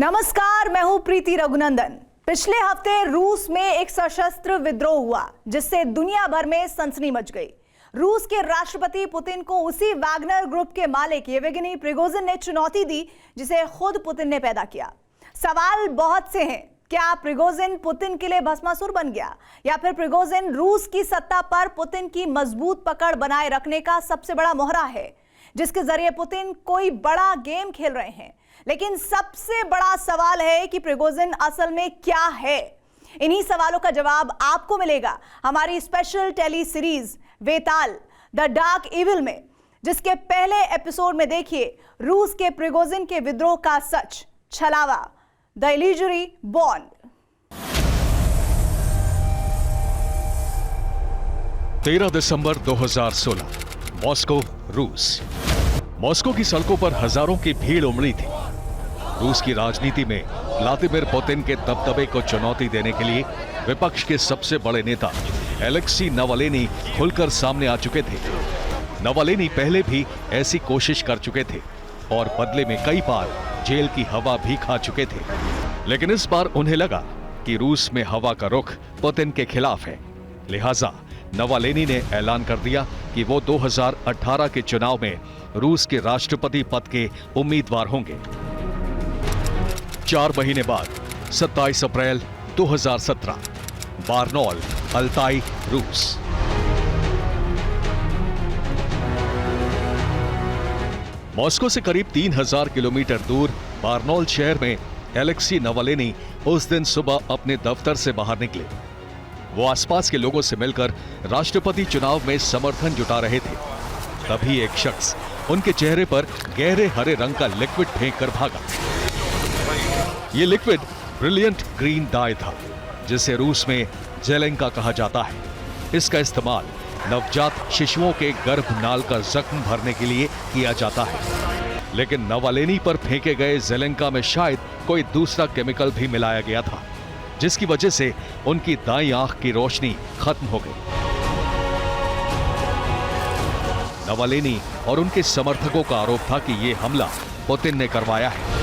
नमस्कार, मैं हूं प्रीति रघुनंदन। पिछले हफ्ते रूस में एक सशस्त्र विद्रोह हुआ जिससे दुनिया भर में सनसनी मच गई। रूस के राष्ट्रपति पुतिन को उसी वैगनर ग्रुप के मालिक येवगेनी प्रिगोजिन ने चुनौती दी जिसे खुद पुतिन ने पैदा किया। सवाल बहुत से हैं। क्या प्रिगोजिन पुतिन के लिए भस्मासुर बन गया या फिर प्रिगोजिन रूस की सत्ता पर पुतिन की मजबूत पकड़ बनाए रखने का सबसे बड़ा मोहरा है जिसके जरिए पुतिन कोई बड़ा गेम खेल रहे हैं। लेकिन सबसे बड़ा सवाल है कि प्रिगोजिन असल में क्या है। इन्हीं सवालों का जवाब आपको मिलेगा हमारी special tele series Vetal the dark evil में, जिसके पहले एपिसोड में देखिए रूस के प्रिगोजिन के विद्रोह का सच, छलावा, the illusory bond. 13 December 2016, Moscow, रूस। मॉस्को की सड़कों पर हजारों की भीड़ उमड़ी थी। रूस की राजनीति में व्लादिमीर पुतिन के दबदबे को चुनौती देने के लिए विपक्ष के सबसे बड़े नेता एलेक्सी नावाल्नी खुलकर सामने आ चुके थे। नावाल्नी पहले भी ऐसी कोशिश कर चुके थे और बदले में कई बार जेल की हवा भी खा चुके थे। लेकिन इस बार उन्हें लगा कि रूस में हवा का रुख पुतिन के खिलाफ है। लिहाजा नावाल्नी ने ऐलान कर दिया कि वो 2018 के चुनाव में रूस के राष्ट्रपति पद के उम्मीदवार होंगे। 4 महीने बाद 27 अप्रैल 2017, बार्नौल, अल्ताई, रूस। मॉस्को से करीब 3000 किलोमीटर दूर बार्नौल शहर में एलेक्सी नावाल्नी उस दिन सुबह अपने दफ्तर से बाहर निकले। वो आसपास के लोगों से मिलकर राष्ट्रपति चुनाव में समर्थन जुटा रहे थे। तभी एक शख्स उनके चेहरे पर गहरे हरे रंग का लिक्विड फेंककर भागा। ये लिक्विड ब्रिलियंट ग्रीन डाई था, जिसे रूस में जेलेंका कहा जाता है। इसका इस्तेमाल नवजात शिशुओं के गर्भनाल का जख्म भरने के लिए किया जाता है। लेकिन नावाल्नी पर फेंके गए जेलेंका में शायद कोई दूसरा केमिकल भी मिलाया गया था, जिसकी वजह से उनकी दाईं आंख की रोशनी खत्म हो गई। नावाल्नी और उनके समर्थकों का आरोप था कि यह हमला पुतिन ने करवाया है।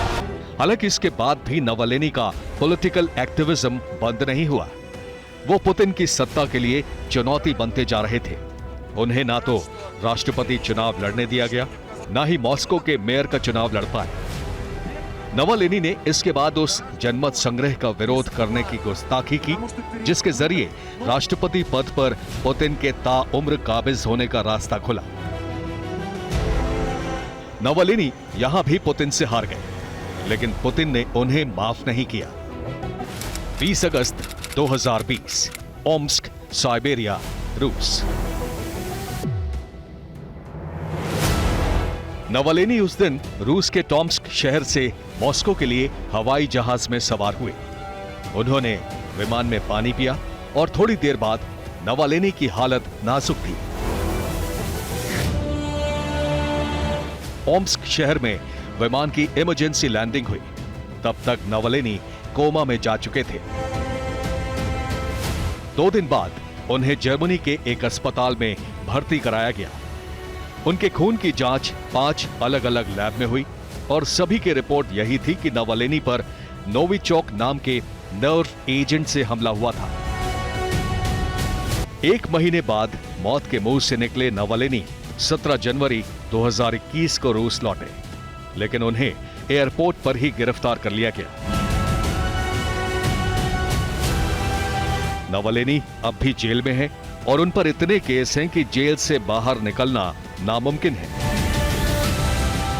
हालांकि इसके बाद भी नावाल्नी का पॉलिटिकल एक्टिविज्म बंद नहीं हुआ। वो पुतिन की सत्ता के लिए चुनौती बनते जा रहे थे। उन्हें ना तो राष्ट्रपति चुनाव लड़ने दिया गया, ना ही मॉस्को के मेयर का चुनाव लड़ पाए। नावाल्नी ने इसके बाद उस जनमत संग्रह का विरोध करने की गुस्ताखी की, जिसके जरिए राष्ट्रपति पद पर पुतिन के ताउम्र काबिज होने का रास्ता खुला। नावाल्नी यहां भी पुतिन से हार गए, लेकिन पुतिन ने उन्हें माफ नहीं किया। 20 अगस्त 2020, ओम्स्क, साइबेरिया, रूस। नावाल्नी उस दिन रूस के टॉम्स्क शहर से मॉस्को के लिए हवाई जहाज में सवार हुए। उन्होंने विमान में पानी पिया और थोड़ी देर बाद नावाल्नी की हालत नाजुक थी। ओम्स्क शहर में विमान की इमरजेंसी लैंडिंग हुई। तब तक नावाल्नी कोमा में जा चुके थे। 2 दिन बाद उन्हें जर्मनी के एक अस्पताल में भर्ती कराया गया। उनके खून की जांच 5 अलग अलग लैब में हुई और सभी की रिपोर्ट यही थी कि नावाल्नी पर नोविचोक नाम के नर्व एजेंट से हमला हुआ था। 1 महीने बाद मौत के मुंह से निकले नावाल्नी 17 जनवरी 2021 को रूस लौटे, लेकिन उन्हें एयरपोर्ट पर ही गिरफ्तार कर लिया गया। नावाल्नी अब भी जेल में हैं और उन पर इतने केस हैं कि जेल से बाहर निकलना नामुमकिन है।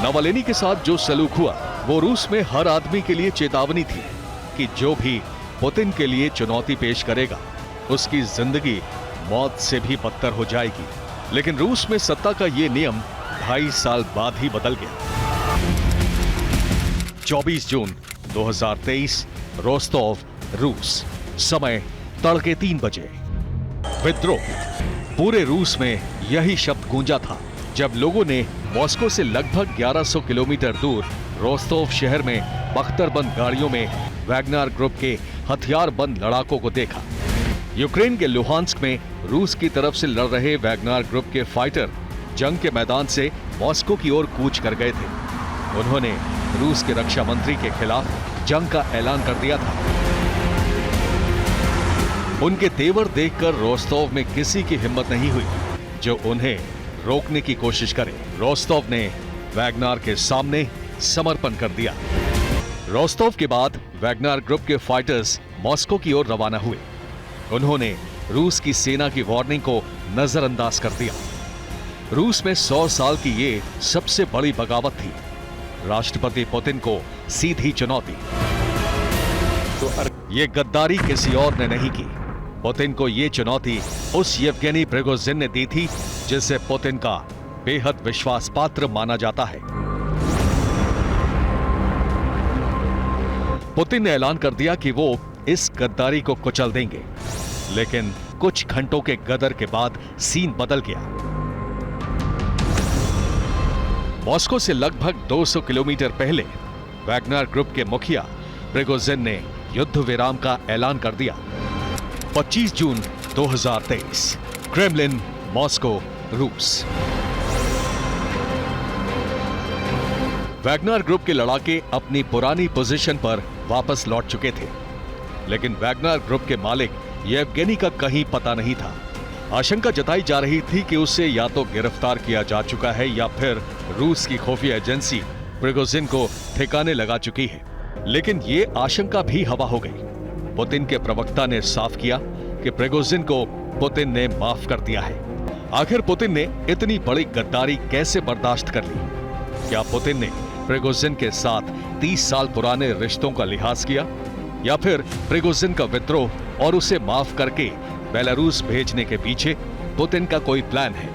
नावाल्नी के साथ जो सलूक हुआ वो रूस में हर आदमी के लिए चेतावनी थी कि जो भी पुतिन के लिए चुनौती पेश करेगा उसकी जिंदगी मौत से भी बदतर हो जाएगी। लेकिन रूस में सत्ता का ये नियम 2.5 साल बाद ही बदल गया। 24 जून 2023, रोस्तोव, रूस। समय तड़के 3 बजे। विद्रोह। पूरे रूस में यही शब्द गूंजा था जब लोगों ने मॉस्को से लगभग 1100 किलोमीटर दूर रोस्तोव शहर में बख्तरबंद गाड़ियों में वैगनर ग्रुप के हथियारबंद लड़ाकों को देखा। यूक्रेन के लुहांस्क में रूस की तरफ से लड़ रहे वैगनर ग्रुप के फाइटर जंग के मैदान से मॉस्को की ओर कूच कर गए थे। उन्होंने रूस के रक्षा मंत्री के खिलाफ जंग का ऐलान कर दिया था। उनके तेवर देखकर रोस्तोव में किसी की हिम्मत नहीं हुई जो उन्हें रोकने की कोशिश करे। रोस्तोव ने वैगनर के सामने समर्पण कर दिया। रोस्तोव के बाद वैगनर ग्रुप के फाइटर्स मॉस्को की ओर रवाना हुए। उन्होंने रूस की सेना की वार्निंग को नजरअंदाज कर दिया। रूस में 100 साल की ये सबसे बड़ी बगावत थी। राष्ट्रपति पुतिन को सीधी चुनौती। तो ये गद्दारी किसी और ने नहीं की। पुतिन को ये चुनौती उस येवगेनी प्रिगोजिन ने दी थी जिसे पुतिन का बेहद विश्वास पात्र माना जाता है। पुतिन ने ऐलान कर दिया कि वो इस गद्दारी को कुचल देंगे, लेकिन कुछ घंटों के गदर के बाद सीन बदल गया। मॉस्को से लगभग 200 किलोमीटर पहले वैगनर ग्रुप के मुखिया प्रिगोजिन ने युद्ध विराम का ऐलान कर दिया। 25 जून 2023, क्रेमलिन, मॉस्को, रूस। वैगनर ग्रुप के लड़ाके अपनी पुरानी पोजीशन पर वापस लौट चुके थे, लेकिन वैगनर ग्रुप के मालिक येवगेनी का कहीं पता नहीं था। आशंका जताई जा रही थी कि उसे या तो गिरफ्तार किया जा चुका है या फिर रूस की खुफिया एजेंसी प्रिगोजिन को ठिकाने लगा चुकी है। लेकिन ये आशंका भी हवा हो गई। पुतिन के प्रवक्ता ने साफ किया कि प्रिगोजिन को पुतिन ने माफ कर दिया है। आखिर पुतिन ने इतनी बड़ी गद्दारी कैसे बर्दाश्त कर ली? क्या पुतिन ने प्रिगोजिन के साथ 30 साल पुराने रिश्तों का लिहाज किया, या फिर प्रिगोजिन का विद्रोह और उसे माफ करके बेलारूस भेजने के पीछे पुतिन का कोई प्लान है?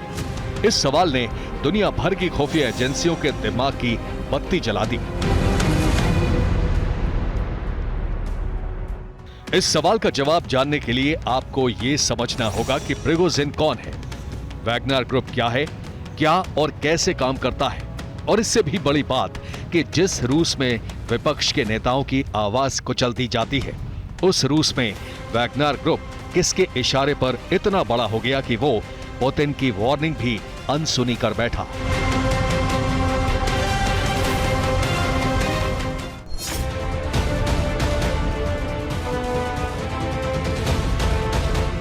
इस सवाल ने दुनिया भर की खुफिया एजेंसियों के दिमाग की बत्ती जला दी। इस सवाल का जवाब जानने के लिए आपको यह समझना होगा कि प्रिगोजिन कौन है, वैगनर ग्रुप क्या है, क्या और कैसे काम करता है, और इससे भी बड़ी बात कि जिस रूस में विपक्ष के नेताओं की आवाज कुचलती जाती है, उस रूस में वैगनर ग्रुप किसके इशारे पर इतना बड़ा हो गया कि वो पुतिन की वार्निंग भी अनसुनी कर बैठा।